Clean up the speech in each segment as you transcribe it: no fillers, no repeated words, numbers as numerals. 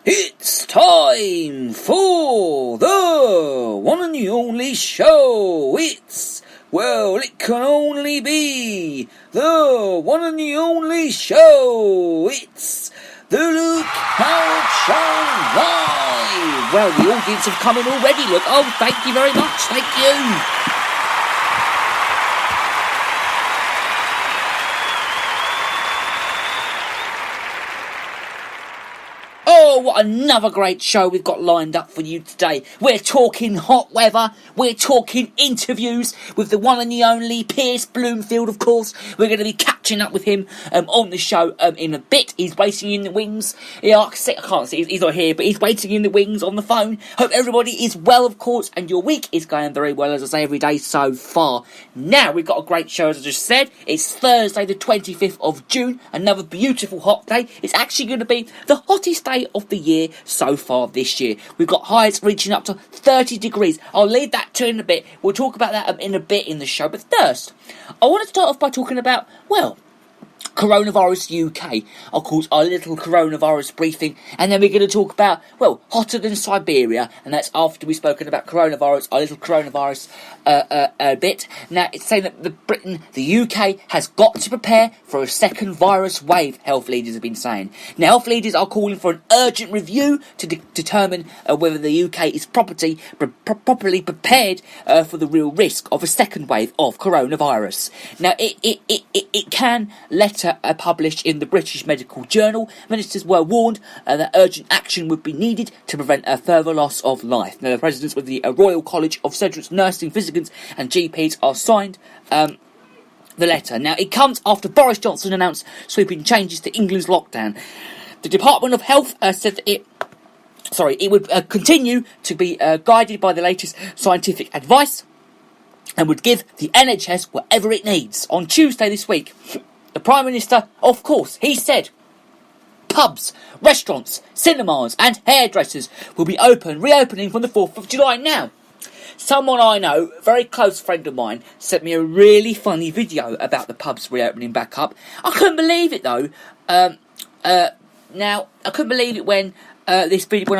It's time for the one and the only show. It can only be the one and the only show. It's the Luke Howard Show Live. Well, the audience have come in already, look. Oh, thank you very much. Thank you. Oh, what another great show we've got lined up for you today. We're talking hot weather. We're talking interviews with the one and the only Pierce Bloomfield, of course. We're going to be catching up with him on the show in a bit. He's waiting in the wings. Yeah, I can't see, he's not here, but he's waiting in the wings on the phone. Hope everybody is well, of course, and your week is going very well, as I say, every day so far. Now, we've got a great show, as I just said. It's Thursday, the 25th of June. Another beautiful hot day. It's actually going to be the hottest day of the year so far this year. We've got highs reaching up to 30 degrees. I'll leave that to in a bit. We'll talk about that in a bit in the show. But first, I want to start off by talking about, well, Coronavirus UK. Of course, our little coronavirus briefing, and then we're going to talk about, well, hotter than Siberia, and that's after we've spoken about coronavirus, our little coronavirus bit. Now, it's saying that the UK has got to prepare for a second virus wave, health leaders have been saying. Now, health leaders are calling for an urgent review to determine whether the UK is properly prepared for the real risk of a second wave of coronavirus. Now, it can letter published in the British Medical Journal, ministers were warned that urgent action would be needed to prevent a further loss of life. Now, the presidents of the Royal College of Surgeons, Nursing, Physicians and GPs are signed the letter. Now, it comes after Boris Johnson announced sweeping changes to England's lockdown. The Department of Health said that it would continue to be guided by the latest scientific advice and would give the NHS whatever it needs. On Tuesday this week, the Prime Minister, of course, he said pubs, restaurants, cinemas and hairdressers will be reopening from the 4th of July. Now, someone I know, a very close friend of mine, sent me a really funny video about the pubs reopening back up. I couldn't believe it though. Now, I couldn't believe it when I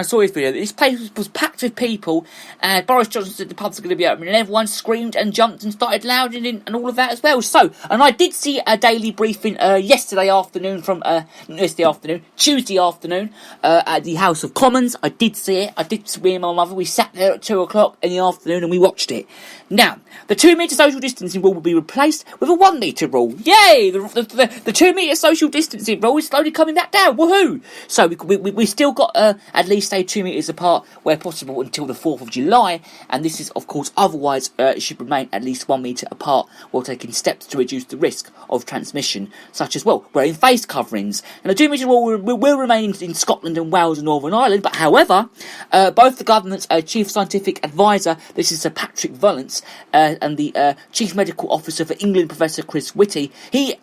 saw this video. This place was packed with people, and Boris Johnson said the pubs are going to be open, and everyone screamed and jumped and started louding and all of that as well. So, and I did see a daily briefing Tuesday afternoon at the House of Commons. I did see it. Me and my mother, we sat there at 2:00 in the afternoon and we watched it. Now, the 2 metre social distancing rule will be replaced with a 1 metre rule. Yay! The 2 metre social distancing rule is slowly coming back down. Woohoo! So we still got at least stay 2 metres apart where possible until the 4th of July, and this is, of course, otherwise it should remain at least 1 metre apart while taking steps to reduce the risk of transmission, such as, well, wearing face coverings. And the 2 metre rule will remain in Scotland and Wales and Northern Ireland, but however, both the government's chief scientific advisor, this is Sir Patrick Vallance, and the chief medical officer for England, Professor Chris Whitty, he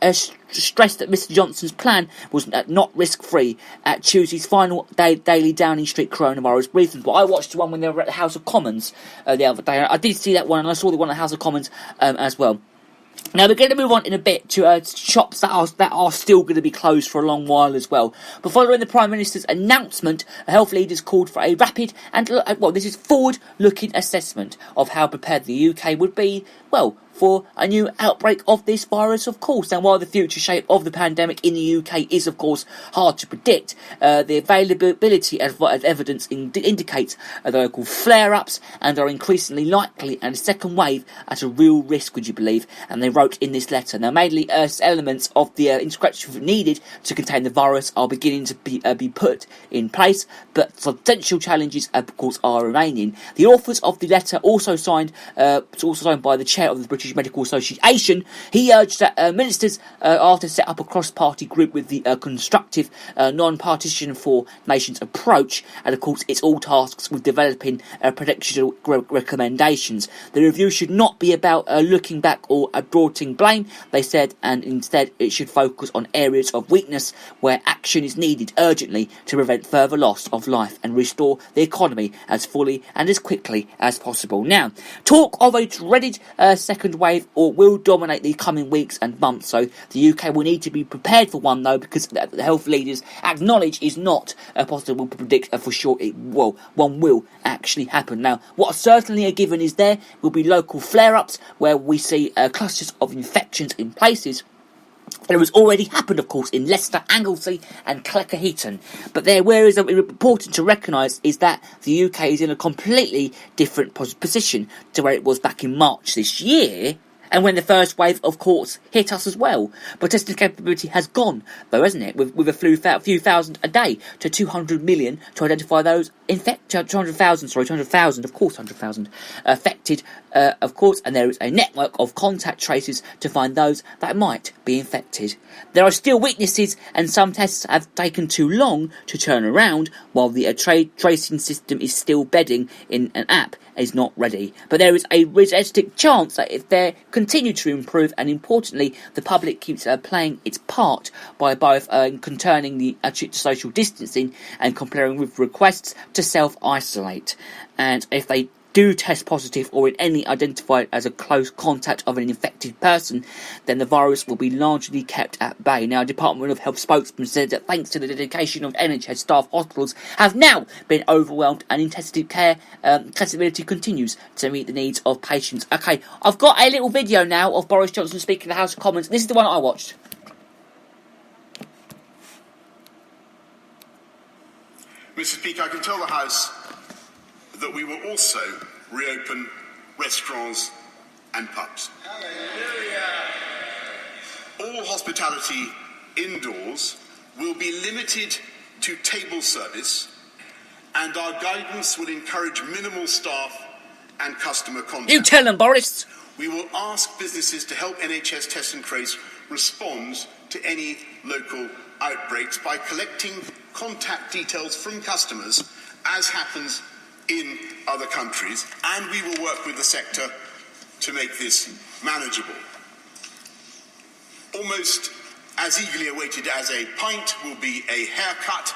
stressed that Mr Johnson's plan was not risk-free at Tuesday's final daily Downing Street coronavirus briefing. But I watched the one when they were at the House of Commons the other day. I did see that one, and I saw the one at the House of Commons as well. Now, we're going to move on in a bit to shops that are still going to be closed for a long while as well. But following the Prime Minister's announcement, health leaders called for a rapid and, this is forward-looking assessment of how prepared the UK would be, well, for a new outbreak of this virus, of course. And while the future shape of the pandemic in the UK is, of course, hard to predict, the availability of evidence indicates local flare-ups and are increasingly likely, and a second wave at a real risk, would you believe? And they wrote in this letter. Now, mainly elements of the integration needed to contain the virus are beginning to be put in place, but substantial challenges, of course, are remaining. The authors of the letter also signed by the chair of the British Medical Association. He urged that ministers are to set up a cross-party group with the constructive, non-partisan for nations approach, and of course it's all tasks with developing predictable recommendations. The review should not be about looking back or broadening blame, they said, and instead it should focus on areas of weakness where action is needed urgently to prevent further loss of life and restore the economy as fully and as quickly as possible. Now, talk of a dreaded second second wave or will dominate the coming weeks and months. So the UK will need to be prepared for one, though, because the health leaders acknowledge is not possible to predict for sure one will actually happen. Now, what certainly a given is there will be local flare-ups where we see clusters of infections in places. It has already happened, of course, in Leicester, Anglesey and Cleckheaton. But where is important to recognise is that the UK is in a completely different position to where it was back in March this year, and when the first wave, of course, hit us as well. But testing capability has gone, though, hasn't it? With a few thousand a day to 200 million to identify those 200,000, of course, 100,000 affected, of course, and there is a network of contact tracers to find those that might be infected. There are still weaknesses, and some tests have taken too long to turn around, while the tracing system is still bedding in an app is not ready. But there is a realistic chance that if they continue to improve, and importantly, the public keeps playing its part by both concerning the social distancing and complying with requests to self-isolate. And if they do test positive or in any identified as a close contact of an infected person, then the virus will be largely kept at bay. Now, Department of Health spokesman said that thanks to the dedication of NHS staff, hospitals have now been overwhelmed and intensive care accessibility continues to meet the needs of patients. Okay, I've got a little video now of Boris Johnson speaking to the House of Commons. This is the one I watched. Mr. Speaker, I can tell the House that we will also reopen restaurants and pubs. All hospitality indoors will be limited to table service, and our guidance will encourage minimal staff and customer contact. You tell them, Boris. We will ask businesses to help NHS Test and Trace respond to any local outbreaks by collecting contact details from customers, as happens in other countries, and we will work with the sector to make this manageable. Almost as eagerly awaited as a pint will be a haircut,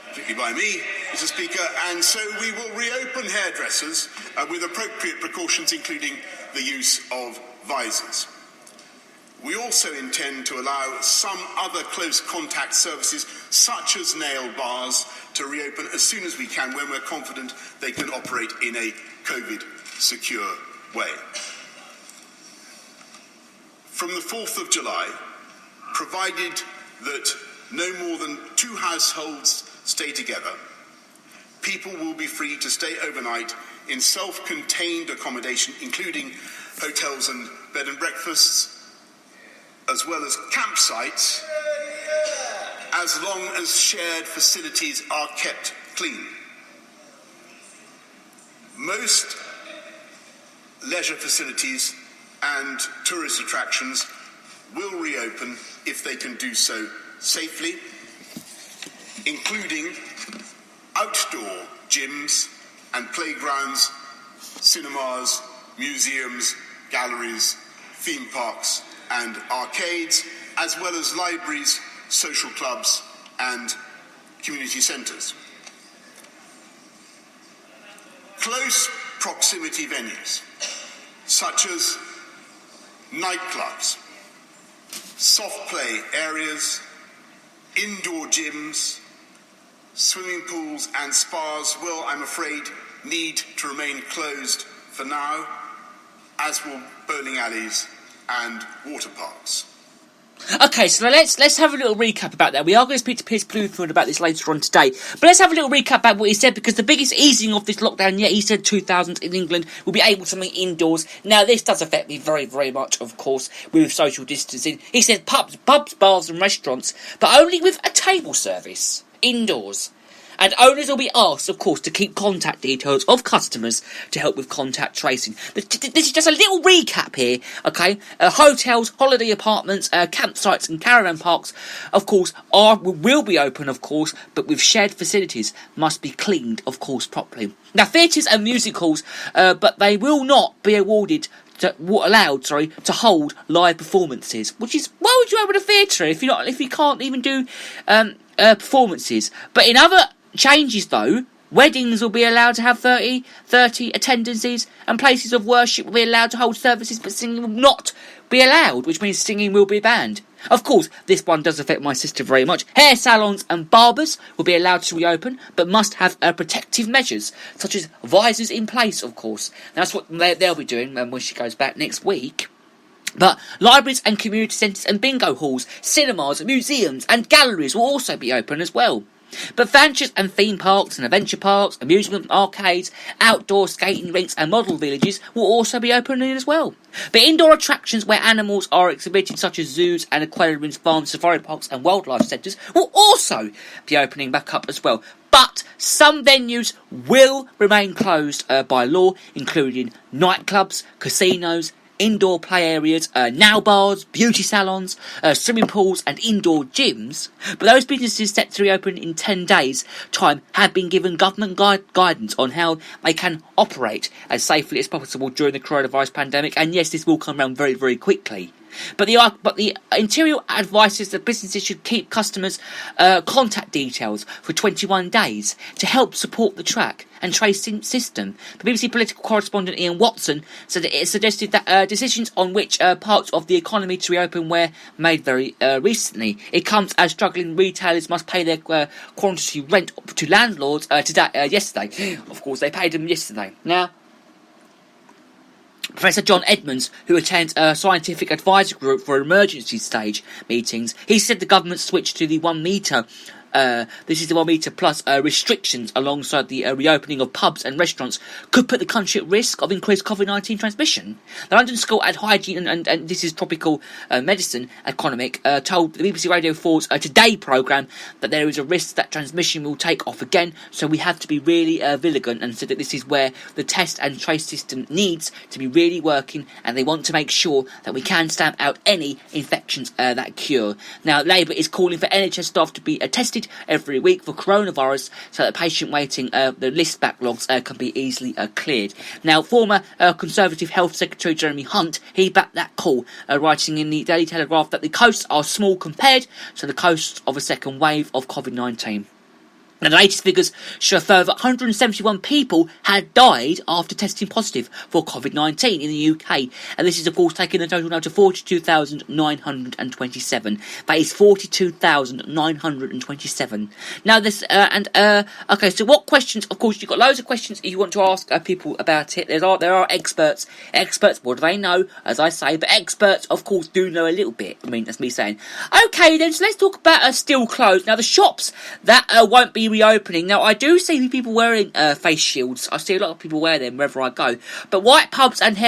particularly by me, Mr. Speaker, and so we will reopen hairdressers with appropriate precautions, including the use of visors. We also intend to allow some other close contact services, such as nail bars, to reopen as soon as we can when we're confident they can operate in a COVID-secure way. From the 4th of July, provided that no more than 2 households stay together, people will be free to stay overnight in self-contained accommodation, including hotels and bed and breakfasts, as well as campsites, as long as shared facilities are kept clean. Most leisure facilities and tourist attractions will reopen if they can do so safely, including outdoor gyms and playgrounds, cinemas, museums, galleries, theme parks and arcades, as well as libraries, social clubs and community centres. Close proximity venues, such as nightclubs, soft play areas, indoor gyms, swimming pools and spas will, I'm afraid, need to remain closed for now, as will bowling alleys and water parks. Okay, so let's have a little recap about that. We are going to speak to Piers Bluthorne about this later on today, but let's have a little recap about what he said, because the biggest easing of this lockdown yet, he said 2,000 in England will be able to meet indoors. Now, this does affect me very, very much, of course, with social distancing. He said pubs, bars and restaurants, but only with a table service, indoors. And owners will be asked, of course, to keep contact details of customers to help with contact tracing. This is just a little recap here, okay? Hotels, holiday apartments, campsites and caravan parks, of course, will be open, of course, but with shared facilities must be cleaned, of course, properly. Now, theatres and music halls, but they will not be allowed to hold live performances. Which is, why would you open a theatre if you can't even do performances? But in other changes, though, Weddings will be allowed to have 30 attendances, and places of worship will be allowed to hold services, but singing will not be allowed, which means singing will be banned. Of course, this one does affect my sister very much. Hair salons and barbers will be allowed to reopen, but must have protective measures, such as visors in place, of course. And that's what they'll be doing when she goes back next week. But libraries and community centres and bingo halls, cinemas, museums and galleries will also be open as well. But fancies and theme parks and adventure parks, amusement arcades, outdoor skating rinks and model villages will also be opening as well. But indoor attractions where animals are exhibited, such as zoos and aquariums, farms, safari parks and wildlife centres, will also be opening back up as well. But some venues will remain closed by law, including nightclubs, casinos, indoor play areas, nail bars, beauty salons, swimming pools and indoor gyms. But those businesses set to reopen in 10 days' time have been given government guidance on how they can operate as safely as possible during the coronavirus pandemic. And yes, this will come around very, very quickly. But the Interior advises that businesses should keep customers' contact details for 21 days to help support the track and tracing system. The BBC political correspondent Ian Watson said that it suggested that decisions on which parts of the economy to reopen were made very recently. It comes as struggling retailers must pay their quantity rent to landlords yesterday. Of course, they paid them yesterday. Now, Professor John Edmonds, who attends a scientific advisory group for emergency stage meetings, he said the government switched to the 1 metre. This is the 1 metre plus restrictions alongside the reopening of pubs and restaurants could put the country at risk of increased COVID-19 transmission. The London School of Hygiene and this is tropical medicine economic told the BBC Radio 4's Today programme that there is a risk that transmission will take off again, so we have to be really vigilant, and said that this is where the test and trace system needs to be really working, and they want to make sure that we can stamp out any infections that cure. Now, Labour is calling for NHS staff to be tested every week for coronavirus so that patient waiting, the list backlogs can be easily cleared. Now, former Conservative Health Secretary Jeremy Hunt, he backed that call, writing in the Daily Telegraph that the coasts are small compared to the coasts of a second wave of COVID-19. Now, the latest figures show a further 171 people had died after testing positive for COVID-19 in the UK, and this is of course taking the total now to 42,927. That is 42,927. Now this okay. So what questions? Of course, you've got loads of questions you want to ask people about it. There are experts. Experts, what do they know? As I say, but experts, of course, do know a little bit. I mean, that's me saying. Okay, then. So let's talk about still closed. Now, the shops that won't be reopening. Now, I do see people wearing face shields. I see a lot of people wear them wherever I go. But while pubs and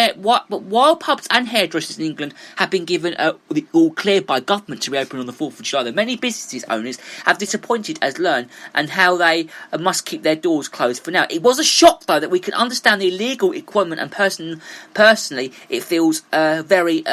hairdressers in England have been given the all clear by government to reopen on the 4th of July, many businesses owners have disappointed as learn and how they must keep their doors closed for now. It was a shock, though, that we can understand the illegal equipment, and personally, it feels very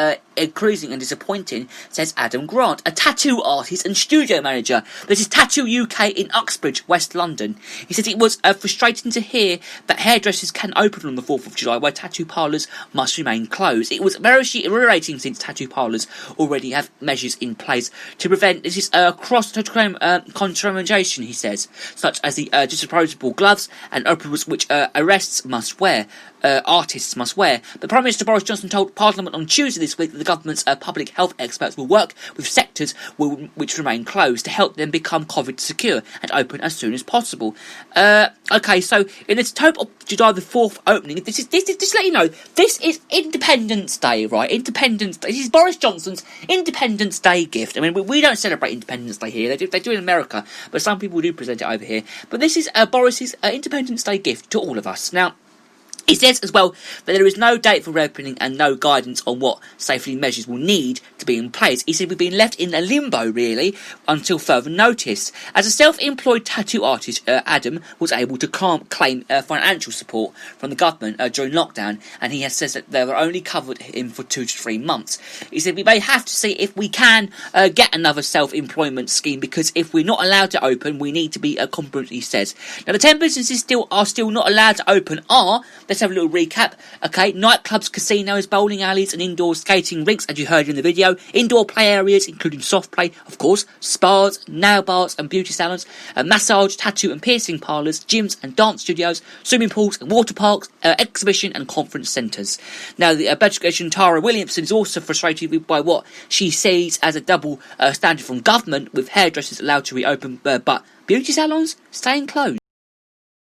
cruising and disappointing, says Adam Grant, a tattoo artist and studio manager. This is Tattoo UK in Uxbridge, West London. He said it was frustrating to hear that hairdressers can open on the 4th of July while tattoo parlours must remain closed. It was very irritating since tattoo parlours already have measures in place to prevent cross-contamination, he says, such as the disposable gloves and aprons which artists must wear. But Prime Minister Boris Johnson told Parliament on Tuesday this week that the government's public health experts will work with sectors which remain closed to help them become COVID secure and open as soon as possible. Okay, so in the hope of July the 4th opening, this is just to let you know, this is Independence Day, right? Independence Day. This is Boris Johnson's Independence Day gift. I mean, we don't celebrate Independence Day here. They do in America, but some people do present it over here. But this is Boris's Independence Day gift to all of us. Now, he says as well that there is no date for reopening and no guidance on what safety measures will need to be in place. He said we've been left in a limbo, really, until further notice. As a self-employed tattoo artist, Adam was able to claim financial support from the government during lockdown, and he has said that they were only covered him for 2 to 3 months. He said we may have to see if we can get another self-employment scheme, because if we're not allowed to open, we need to be competent, he says. Now, the 10 businesses are still not allowed to open are the let's have a little recap. Okay, nightclubs, casinos, bowling alleys and indoor skating rinks, as you heard in the video. Indoor play areas, including soft play, of course, spas, nail bars and beauty salons, massage, tattoo and piercing parlours, gyms and dance studios, swimming pools and water parks, exhibition and conference centres. Now, the education Tara Williamson is also frustrated by what she sees as a double standard from government, with hairdressers allowed to reopen but beauty salons staying closed.